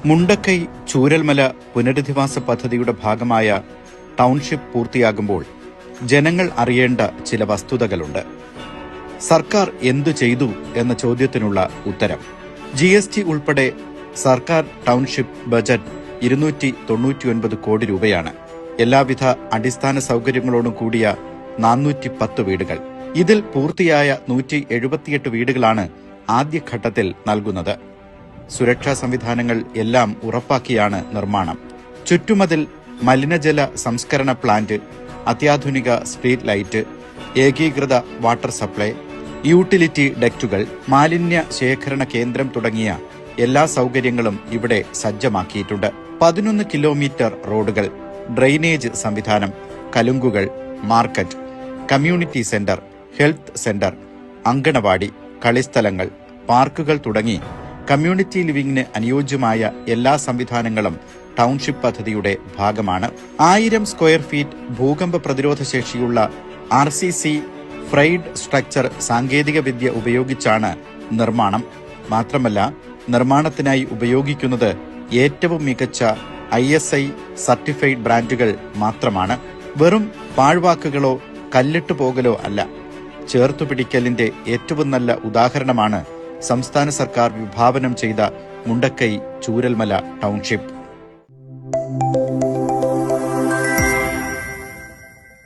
മുണ്ടക്കൈ ചൂരൽമല പുനരധിവാസ പദ്ധതിയുടെ ഭാഗമായ ടൗൺഷിപ്പ് പൂർത്തിയാകുമ്പോൾ ജനങ്ങൾ അറിയേണ്ട ചില വസ്തുതകളുണ്ട്. സർക്കാർ എന്തു ചെയ്തു എന്ന ചോദ്യത്തിനുള്ള ഉത്തരം. GST ഉൾപ്പെടെ സർക്കാർ ടൗൺഷിപ്പ് ബജറ്റ് 299 കോടി രൂപയാണ്. എല്ലാവിധ അടിസ്ഥാന സൗകര്യങ്ങളോടും കൂടിയ 410 വീടുകൾ. ഇതിൽ പൂർത്തിയായ 178 വീടുകളാണ് ആദ്യഘട്ടത്തിൽ നൽകുന്നത്. സുരക്ഷാ സംവിധാനങ്ങൾ എല്ലാം ഉറപ്പാക്കിയാണ് നിർമ്മാണം. ചുറ്റുമതിൽ, മലിനജല സംസ്കരണ പ്ലാന്റ്, അത്യാധുനിക സ്ട്രീറ്റ് ലൈറ്റ്, ഏകീകൃത വാട്ടർ സപ്ലൈ, യൂട്ടിലിറ്റി ഡക്റ്റുകൾ, മാലിന്യ ശേഖരണ കേന്ദ്രം തുടങ്ങിയ എല്ലാ സൗകര്യങ്ങളും ഇവിടെ സജ്ജമാക്കിയിട്ടുണ്ട്. 11 കിലോമീറ്റർ റോഡുകൾ, ഡ്രെയിനേജ് സംവിധാനം, കലുങ്കുകൾ, market, community centre, health centre, anganwadi, കളിസ്ഥലങ്ങൾ, പാർക്കുകൾ തുടങ്ങി കമ്മ്യൂണിറ്റി ലിവിംഗിന് അനുയോജ്യമായ എല്ലാ സംവിധാനങ്ങളും ടൗൺഷിപ്പ് പദ്ധതിയുടെ ഭാഗമാണ്. 1000 സ്ക്വയർ ഫീറ്റ് ഭൂകമ്പ പ്രതിരോധ ശേഷിയുള്ള RCC ഫ്രൈഡ് സ്ട്രക്ചർ സാങ്കേതികവിദ്യ ഉപയോഗിച്ചാണ് നിർമ്മാണം. മാത്രമല്ല, നിർമ്മാണത്തിനായി ഉപയോഗിക്കുന്നത് ഏറ്റവും മികച്ച ISI സർട്ടിഫൈഡ് ബ്രാൻഡുകൾ മാത്രമാണ്. വെറും പാഴ്വാക്കുകളോ കല്ലിട്ടുപോകലോ അല്ല. ചേർത്തുപിടിക്കലിന്റെ ഏറ്റവും നല്ല ഉദാഹരണമാണ് സംസ്ഥാന സർക്കാർ വിഭാവനം ചെയ്ത മുണ്ടക്കൈ ചൂരൽമല ടൗൺഷിപ്പ്.